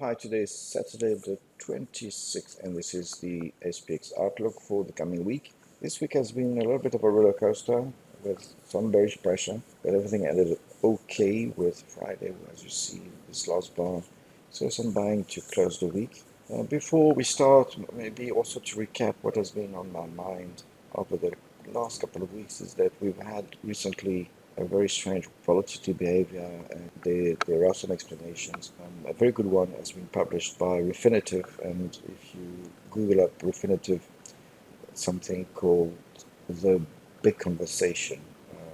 Hi, today is Saturday the 26th, and this is the SPX Outlook for the coming week. This week has been a little bit of a roller coaster with some bearish pressure, but everything ended okay with Friday, as you see, this last bar. So some buying to close the week. Before we start, maybe also to recap what has been on my mind over the last couple of weeks is that we've had recently a very strange volatility behavior, and there are some explanations. A very good one has been published by Refinitiv, and if you Google up Refinitiv, something called the big conversation,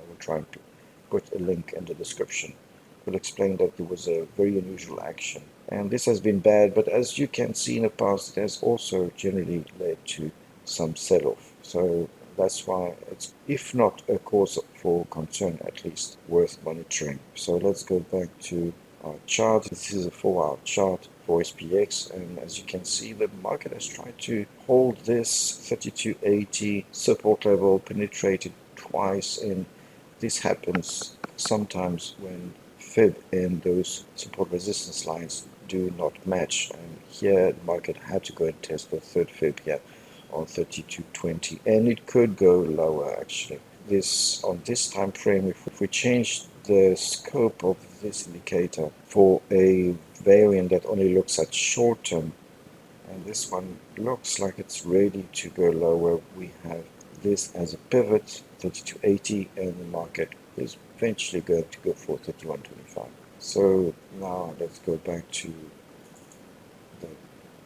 we're trying to put a link in the description, will explain that there was a very unusual action. And this has been bad, but as you can see in the past, it has also generally led to some sell-off. So that's why it's, if not a cause for concern, at least worth monitoring. So let's go back to our chart. This is a 4-hour chart for SPX, and as you can see, the market has tried to hold this 3280 support level, penetrated twice, and this happens sometimes when fib and those support resistance lines do not match, and here the market had to go and test the third fib here on 3220, and it could go lower actually. This on this time frame, if we change the scope of this indicator for a variant that only looks at short term, and this one looks like it's ready to go lower, we have this as a pivot 3280, and the market is eventually going to go for 3125. So now let's go back to the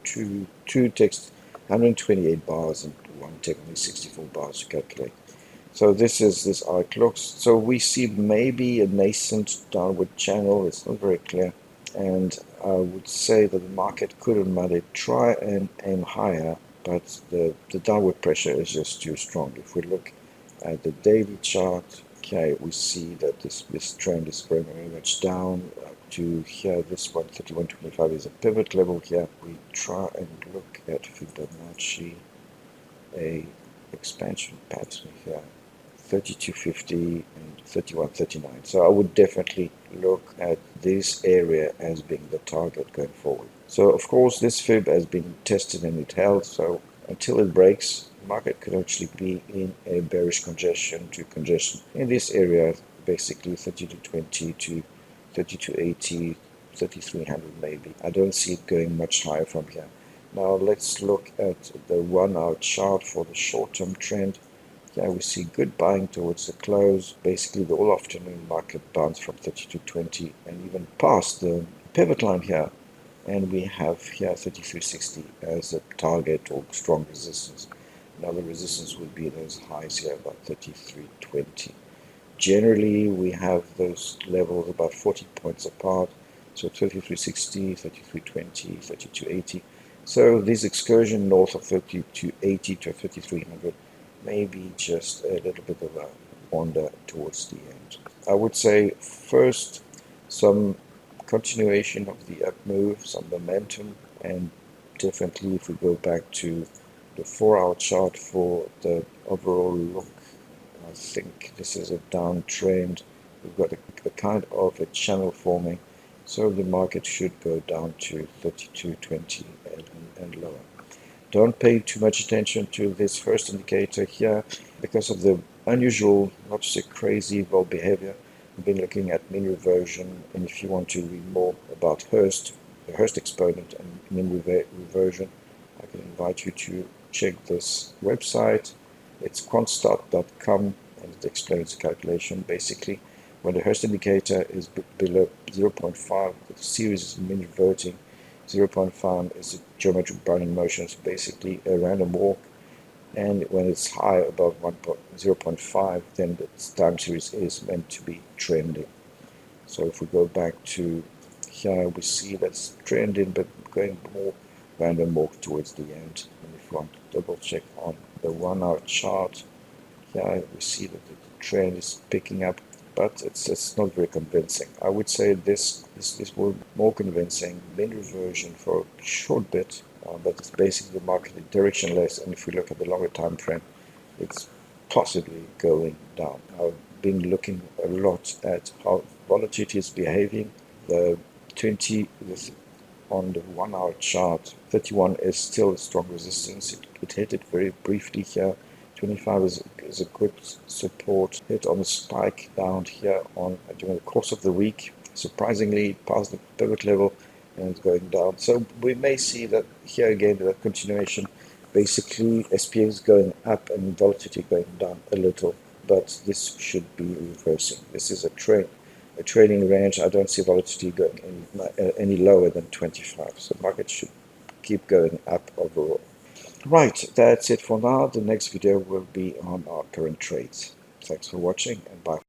two ticks, 128 bars and one tick, only 64 bars to calculate. So this is this outlook. So we see maybe a nascent downward channel. It's not very clear, and I would say that the market could and might try and aim higher, but the downward pressure is just too strong. If we look at the daily chart, okay, we see that this trend is very, very much down to here. This one, 3125, is a pivot level here. We try and look at Fibonacci, a expansion pattern here, 3250 and 3139. So I would definitely look at this area as being the target going forward. So of course this fib has been tested and it held, so until it breaks, the market could actually be in a bearish congestion to congestion in this area, basically 3220 to 3280, 3300 maybe. I don't see it going much higher from here. Now let's look at the 1-hour chart for the short-term trend. Yeah, we see good buying towards the close. Basically, the all afternoon market bounced from 3220 and even past the pivot line here. And we have here 3360 as a target or strong resistance. Now the resistance would be those highs here, about 3320. Generally, we have those levels about 40 points apart. So 3360, 3320, 3280. So this excursion north of 3280 to 3300 maybe just a little bit of a wander towards the end. I would say first some continuation of the up move, some momentum, and definitely if we go back to the 4-hour chart for the overall look, I think this is a downtrend. We've got a kind of a channel forming, so the market should go down to 3220 and lower. Don't pay too much attention to this first indicator here because of the unusual, not to say crazy, vol behavior. We've been looking at mean reversion, and if you want to read more about Hurst, the Hurst exponent and mean reversion, I can invite you to check this website. It's quantstart.com, and it explains the calculation. Basically, when the Hurst indicator is below 0.5, the series is mean reverting. 0.5 is a geometric bounding motion, so basically a random walk, and when it's high above 0.5, then the time series is meant to be trending. So if we go back to here, we see that's trending but going more random walk towards the end. And if we want to double check on the 1-hour chart, here we see that the trend is picking up, but it's not very convincing. I would say this will be more convincing. Mean reversion for a short bit, but it's basically the market directionless, and if we look at the longer time frame, it's possibly going down. I've been looking a lot at how volatility is behaving. The on the 1 hour chart. 31 is still a strong resistance. It hit it very briefly here. 25 is a good support. Hit on a spike down here on during the course of the week. Surprisingly, past the pivot level and it's going down. So we may see that here again, the continuation. Basically, SPX going up and volatility going down a little, but this should be reversing. This is a trading range. I don't see volatility going any lower than 25. So market should keep going up overall. Right, that's it for now. The next video will be on our current trades. Thanks for watching and bye.